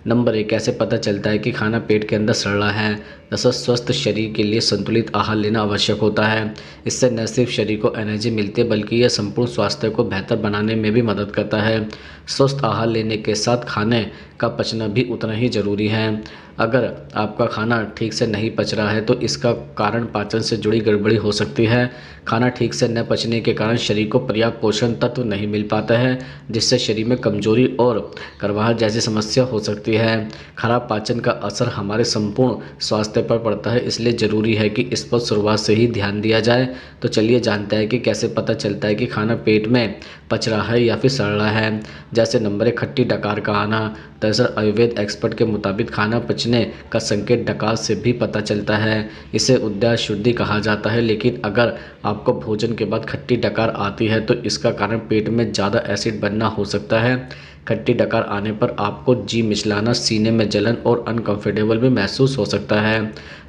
Number 1, कैसे पता चलता है कि खाना पेट के अंदर सड़ रहा है? दरअसल स्वस्थ शरीर के लिए संतुलित आहार लेना आवश्यक होता है। इससे न सिर्फ शरीर को एनर्जी मिलती है बल्कि यह संपूर्ण स्वास्थ्य को बेहतर बनाने में भी मदद करता है। स्वस्थ आहार लेने के साथ खाने का पचना भी उतना ही ज़रूरी है। अगर आपका खाना ठीक से नहीं पच रहा है तो इसका कारण पाचन से जुड़ी गड़बड़ी हो सकती है। खाना ठीक से न पचने के कारण शरीर को पर्याप्त पोषण तत्व नहीं मिल पाता है, जिससे शरीर में कमजोरी और कर्वाहट जैसी समस्या हो सकती है। खराब पाचन का असर हमारे संपूर्ण स्वास्थ्य पर पड़ता है, इसलिए ज़रूरी है कि इस पर शुरुआत से ही ध्यान दिया जाए। तो चलिए जानते हैं कि कैसे पता चलता है कि खाना पेट में पच रहा है या फिर सड़ रहा है। जैसे नंबर 1, खट्टी डकार का आना। दरअसल आयुर्वेद एक्सपर्ट के मुताबिक खाना पचने का संकेत डकार से भी पता चलता है। इसे उद्यान शुद्धि कहा जाता है, लेकिन अगर आपको भोजन के बाद खट्टी डकार आती है तो इसका कारण पेट में ज़्यादा एसिड बनना हो सकता है। खट्टी डकार आने पर आपको जी मिचलाना, सीने में जलन और अनकंफर्टेबल भी महसूस हो सकता है।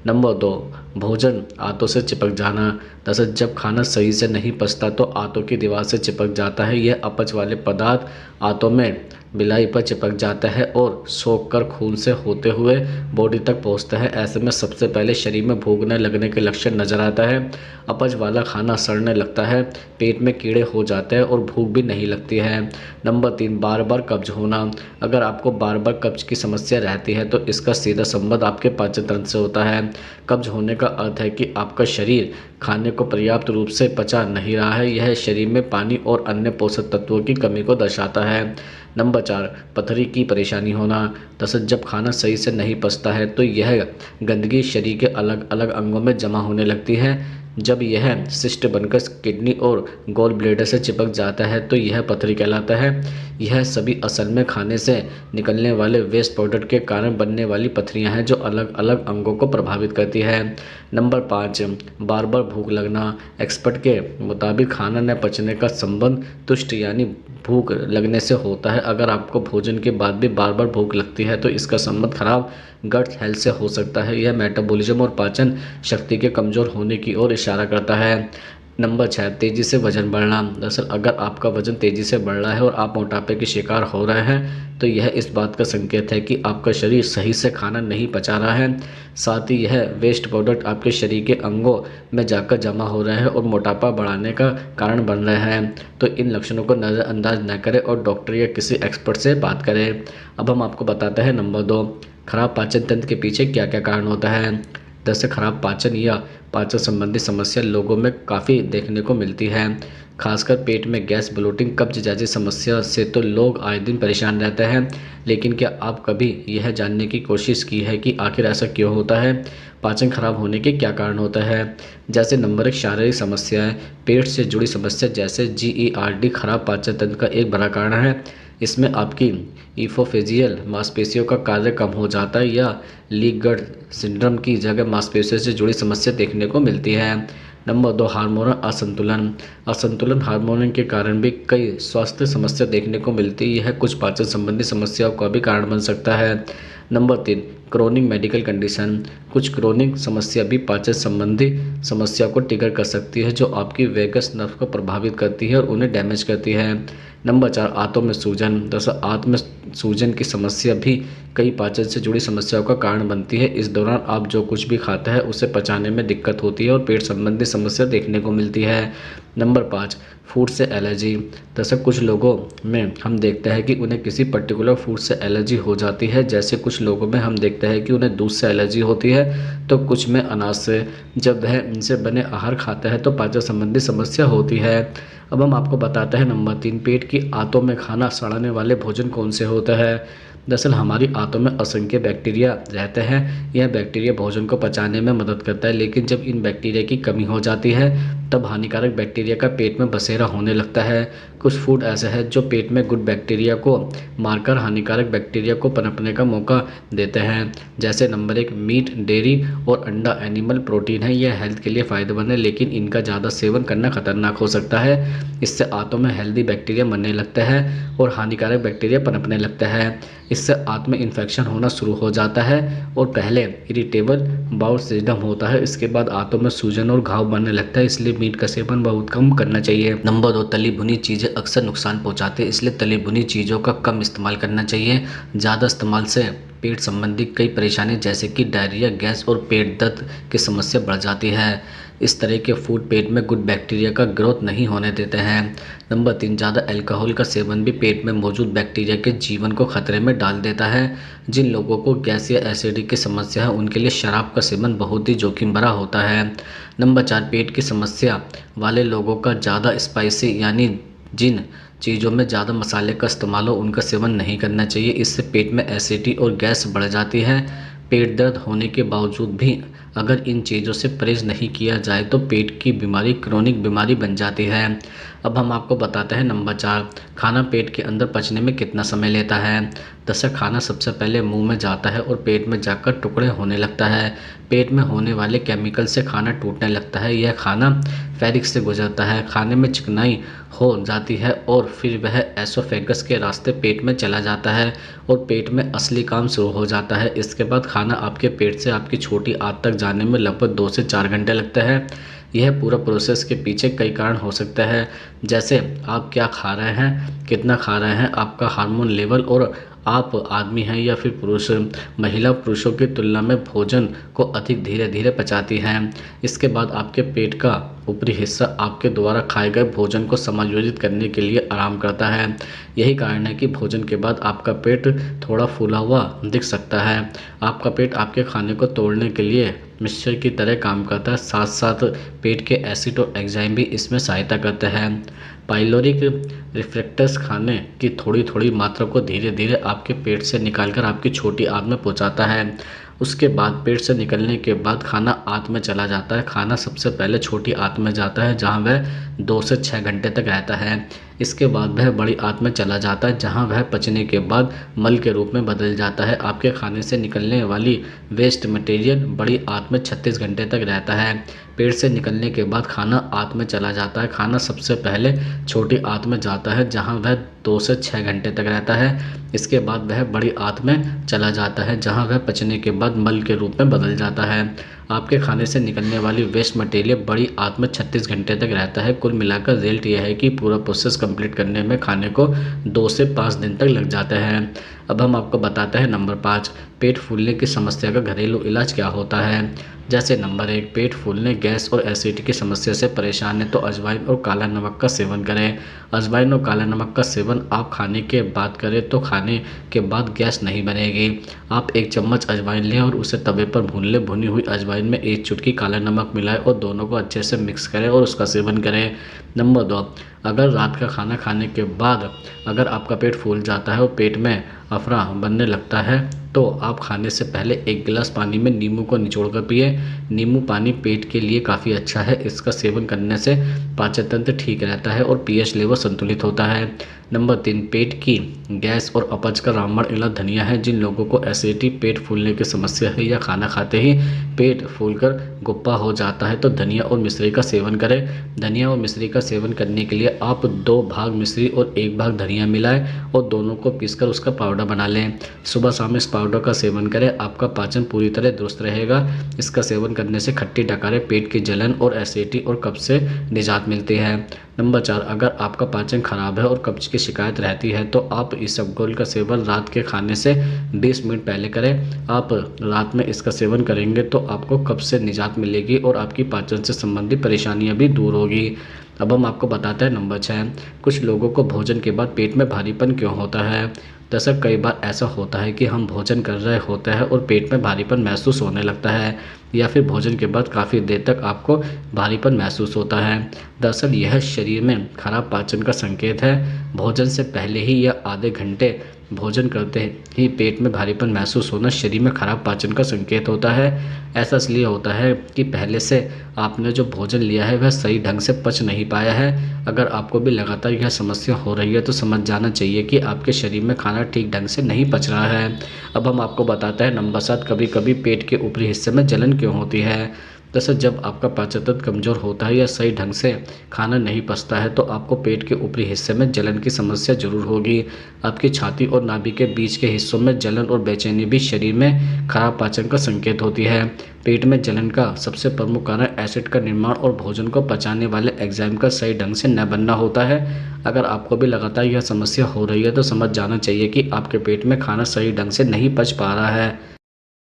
नंबर 2, भोजन आंतों से चिपक जाना। दरअसल जब खाना सही से नहीं पचता तो आंतों की दीवार से चिपक जाता है। यह अपच वाले पदार्थ आंतों में बिलाई पर चिपक जाता है और सोख कर खून से होते हुए बॉडी तक पहुंचता है। ऐसे में सबसे पहले शरीर में भूखने लगने के लक्षण नजर आता है। अपच वाला खाना सड़ने लगता है, पेट में कीड़े हो जाते हैं और भूख भी नहीं लगती है। नंबर 3, बार बार कब्ज होना। अगर आपको बार बार कब्ज की समस्या रहती है तो इसका सीधा संबंध आपके पाचन तंत्र से होता है। कब्ज होने का अर्थ है कि आपका शरीर खाने को पर्याप्त रूप से पचा नहीं रहा है। यह शरीर में पानी और अन्य पोषक तत्वों की कमी को दर्शाता है। नंबर 4, पथरी की परेशानी होना। दरअसल जब खाना सही से नहीं पचता है तो यह गंदगी शरीर के अलग अलग अंगों में जमा होने लगती है। जब यह सिस्ट बनकर किडनी और गॉल ब्लैडर से चिपक जाता है तो यह पथरी कहलाता है। यह सभी असल में खाने से निकलने वाले वेस्ट प्रोडक्ट के कारण बनने वाली पथरियां हैं जो अलग अलग अंगों को प्रभावित करती है। नंबर 5, बार बार भूख लगना। एक्सपर्ट के मुताबिक खाना न पचने का संबंध तुष्ट यानी भूख लगने से होता है। अगर आपको भोजन के बाद भी बार बार भूख लगती है तो इसका संबंध खराब गट हेल्थ से हो सकता है। यह मेटाबॉलिज्म और पाचन शक्ति के कमज़ोर होने की ओर इशारा करता है। नंबर 6, तेज़ी से वजन बढ़ना। दरअसल अगर आपका वजन तेज़ी से बढ़ रहा है और आप मोटापे के शिकार हो रहे हैं तो यह इस बात का संकेत है कि आपका शरीर सही से खाना नहीं पचा रहा है। साथ ही यह वेस्ट प्रोडक्ट आपके शरीर के अंगों में जाकर जमा हो रहा है और मोटापा बढ़ाने का कारण बन रहा है। तो इन लक्षणों को नज़रअंदाज न करें और डॉक्टर या किसी एक्सपर्ट से बात करें। अब हम आपको बताते हैं नंबर 2, खराब पाचन तंत्र के पीछे क्या क्या कारण होता है। दरअसल खराब पाचन या पाचन संबंधी समस्या लोगों में काफ़ी देखने को मिलती है। खासकर पेट में गैस, ब्लोटिंग, कब्ज जैसी समस्या से तो लोग आए दिन परेशान रहते हैं। लेकिन क्या आप कभी यह जानने की कोशिश की है कि आखिर ऐसा क्यों होता है? पाचन खराब होने के क्या कारण होता है? जैसे नंबर 1, शारीरिक समस्याएं। पेट से जुड़ी समस्या जैसे GERD खराब पाचन तंत्र का एक बड़ा कारण है। इसमें आपकी ईसोफेजियल मांसपेशियों का कार्य कम हो जाता है या लीक गट सिंड्रोम की जगह मांसपेशियों से जुड़ी समस्या देखने को मिलती है। नंबर 2, हार्मोनल असंतुलन। असंतुलन हार्मोन के कारण भी कई स्वास्थ्य समस्या देखने को मिलती है। यह कुछ पाचन संबंधी समस्याओं का भी कारण बन सकता है। Number 3, chronic medical condition. कुछ क्रोनिक समस्या भी पाचन संबंधी समस्या को ट्रिगर कर सकती है जो आपकी वेगस नर्व को प्रभावित करती है और उन्हें डैमेज करती है। नंबर 4, आंतों में सूजन। दरअसल आंत में सूजन की समस्या भी कई पाचन से जुड़ी समस्याओं का कारण बनती है। इस दौरान आप जो कुछ भी खाते हैं उसे पचाने में दिक्कत होती है और पेट संबंधी समस्या देखने को मिलती है। नंबर 5, फूड से एलर्जी। दरअसल कुछ लोगों में हम देखते हैं कि उन्हें किसी पर्टिकुलर फूड से एलर्जी हो जाती है। जैसे कुछ लोगों में हम देखते हैं कि उन्हें दूध से एलर्जी होती है तो कुछ में अनाज से। जब वह इनसे बने आहार खाता है तो पाचन संबंधी समस्या होती है। अब हम आपको बताते हैं नंबर 3, पेट की आंतों में खाना सड़ाने वाले भोजन कौन से होते हैं। दरअसल हमारी आंतों में असंख्य बैक्टीरिया रहते हैं। यह बैक्टीरिया भोजन को पचाने में मदद करता है, लेकिन जब इन बैक्टीरिया की कमी हो जाती है तब हानिकारक बैक्टीरिया का पेट में बसेरा होने लगता है। कुछ फूड ऐसे हैं जो पेट में गुड बैक्टीरिया को मारकर हानिकारक बैक्टीरिया को पनपने का मौका देते हैं। जैसे नंबर 1, मीट, डेयरी और अंडा एनिमल प्रोटीन है। यह हेल्थ के लिए फ़ायदेमंद है, लेकिन इनका ज़्यादा सेवन करना खतरनाक हो सकता है। इससे आंतों में हेल्दी बैक्टीरिया मरने लगता है और हानिकारक बैक्टीरिया पनपने लगता है। इससे आंत में इन्फेक्शन होना शुरू हो जाता है और पहले इरिटेबल बाउल सिस्टम होता है। इसके बाद आंतों में सूजन और घाव बनने लगता है। इसलिए मीट का सेवन बहुत कम करना चाहिए। नंबर 2, तली भुनी चीज़ें अक्सर नुकसान पहुंचाते हैं, इसलिए तली भुनी चीज़ों का कम इस्तेमाल करना चाहिए। ज़्यादा इस्तेमाल से पेट संबंधी कई परेशानी जैसे कि डायरिया, गैस और पेट दर्द की समस्या बढ़ जाती है। इस तरह के फूड पेट में गुड बैक्टीरिया का ग्रोथ नहीं होने देते हैं। नंबर 3, ज़्यादा अल्कोहल का सेवन भी पेट में मौजूद बैक्टीरिया के जीवन को खतरे में डाल देता है। जिन लोगों को गैस या एसिडिटी की समस्या है उनके लिए शराब का सेवन बहुत ही जोखिम भरा होता है। नंबर 4, पेट की समस्या वाले लोगों का ज़्यादा स्पाइसी यानी जिन चीज़ों में ज़्यादा मसाले का इस्तेमाल हो उनका सेवन नहीं करना चाहिए। इससे पेट में एसिडिटी और गैस बढ़ जाती है। पेट दर्द होने के बावजूद भी अगर इन चीज़ों से परहेज नहीं किया जाए तो पेट की बीमारी क्रोनिक बीमारी बन जाती है। अब हम आपको बताते हैं नंबर 4, खाना पेट के अंदर पचने में कितना समय लेता है। दरअसल खाना सबसे पहले मुंह में जाता है और पेट में जाकर टुकड़े होने लगता है। पेट में होने वाले केमिकल से खाना टूटने लगता है। यह खाना फेरिक से गुजरता है, खाने में चिकनाई हो जाती है और फिर वह एसोफेगस के रास्ते पेट में चला जाता है और पेट में असली काम शुरू हो जाता है। इसके बाद खाना आपके पेट से आपकी छोटी आंत तक जाने में लगभग 2 से 4 घंटे लगते हैं। यह पूरा प्रोसेस के पीछे कई कारण हो सकते हैं, जैसे आप क्या खा रहे हैं, कितना खा रहे हैं, आपका हार्मोन लेवल और आप आदमी हैं या फिर पुरुष। महिला पुरुषों की तुलना में भोजन को अधिक धीरे धीरे पचाती हैं। इसके बाद आपके पेट का ऊपरी हिस्सा आपके द्वारा खाए गए भोजन को समायोजित करने के लिए आराम करता है। यही कारण है कि भोजन के बाद आपका पेट थोड़ा फूला हुआ दिख सकता है। आपका पेट आपके खाने को तोड़ने के लिए मिक्सचर की तरह काम करता है, साथ साथ पेट के एसिड और एंजाइम भी इसमें सहायता करते हैं। पाइलोरिक रिफ्लेक्टस खाने की थोड़ी थोड़ी मात्रा को धीरे धीरे आपके पेट से निकालकर आपकी छोटी आंत में पहुंचाता है। उसके बाद पेट से निकलने के बाद खाना आंत में चला जाता है। खाना सबसे पहले छोटी आंत में जाता है जहां वह 2 से 6 घंटे तक रहता है। इसके बाद वह बड़ी आंत में चला जाता है जहां वह पचने के बाद मल के रूप में बदल जाता है। आपके खाने से निकलने वाली वेस्ट मटेरियल बड़ी आंत में 36 घंटे तक रहता है। पेट से निकलने के बाद खाना आंत में चला जाता है। खाना सबसे पहले छोटी आंत में जाता है जहां वह 2 से 6 घंटे तक रहता है। इसके बाद वह बड़ी आंत में चला जाता है जहां वह पचने के बाद मल के रूप में बदल जाता है। आपके खाने से निकलने वाली वेस्ट मटेरियल बड़ी आंत में 36 घंटे तक रहता है। कुल मिलाकर रिजल्ट यह है कि पूरा प्रोसेस कंप्लीट करने में खाने को 2 से 5 दिन तक लग जाते हैं। अब हम आपको बताते हैं नंबर 5, पेट फूलने की समस्या का घरेलू इलाज क्या होता है। जैसे नंबर 1, पेट फूलने, गैस और एसिडिटी की समस्या से परेशान है तो अजवाइन और काला नमक का सेवन करें। अजवाइन और काला नमक का सेवन आप खाने के बाद करें तो खाने के बाद गैस नहीं बनेगी। आप 1 चम्मच अजवाइन लें और उसे तवे पर भून लें। भुनी हुई अजवाइन में 1 चुटकी काला नमक मिलाएं और दोनों को अच्छे से मिक्स करें और उसका सेवन करें। नंबर 2, अगर रात का खाना खाने के बाद अगर आपका पेट फूल जाता है और पेट में अफरा बनने लगता है तो आप खाने से पहले 1 गिलास पानी में नींबू को निचोड़कर पिए। नींबू पानी पेट के लिए काफ़ी अच्छा है। इसका सेवन करने से पाचन तंत्र ठीक रहता है और पीएच लेवल संतुलित होता है। नंबर 3, पेट की गैस और अपच का रामबाण इलाज धनिया है। जिन लोगों को एसिडिटी, पेट फूलने की समस्या है या खाना खाते ही पेट फूलकर गुप्पा हो जाता है तो धनिया और मिश्री का सेवन करें। धनिया और मिश्री का सेवन करने के लिए आप 2 भाग मिश्री और 1 भाग धनिया मिलाएं और दोनों को पीसकर उसका पाउडर बना लें। सुबह शाम इस पाउडर का सेवन करें, आपका पाचन पूरी तरह दुरुस्त रहेगा। इसका सेवन करने से खट्टी डकारें, पेट की जलन और एसिडिटी और कब्ज से निजात मिलती है। नंबर 4, अगर आपका पाचन खराब है और कब्ज की शिकायत रहती है तो आप इसबगोल का सेवन रात के खाने से 20 मिनट पहले करें। आप रात में इसका सेवन करेंगे तो आपको कब्ज से निजात मिलेगी और आपकी पाचन से संबंधित परेशानियां भी दूर होगी। अब हम आपको बताते हैं नंबर 6, कुछ लोगों को भोजन के बाद पेट में भारीपन क्यों होता है। दरअसल कई बार ऐसा होता है कि हम भोजन कर रहे होते हैं और पेट में भारीपन महसूस होने लगता है या फिर भोजन के बाद काफ़ी देर तक आपको भारीपन महसूस होता है। दरअसल यह शरीर में खराब पाचन का संकेत है। भोजन से पहले ही या आधे घंटे भोजन करते ही पेट में भारीपन महसूस होना शरीर में खराब पाचन का संकेत होता है। ऐसा इसलिए होता है कि पहले से आपने जो भोजन लिया है वह सही ढंग से पच नहीं पाया है। अगर आपको भी लगातार यह समस्या हो रही है तो समझ जाना चाहिए कि आपके शरीर में खाना ठीक ढंग से नहीं पच रहा है। अब हम आपको बताते हैं नंबर 7, कभी कभी पेट के ऊपरी हिस्से में जलन क्यों होती है। दरअसल जब आपका पाचन तंत्र कमज़ोर होता है या सही ढंग से खाना नहीं पचता है तो आपको पेट के ऊपरी हिस्से में जलन की समस्या जरूर होगी। आपकी छाती और नाभि के बीच के हिस्सों में जलन और बेचैनी भी शरीर में खराब पाचन का संकेत होती है। पेट में जलन का सबसे प्रमुख कारण एसिड का निर्माण और भोजन को पचाने वाले एंजाइम का सही ढंग से न बनना होता है। अगर आपको भी लगातार यह समस्या हो रही है तो समझ जाना चाहिए कि आपके पेट में खाना सही ढंग से नहीं पच पा रहा है।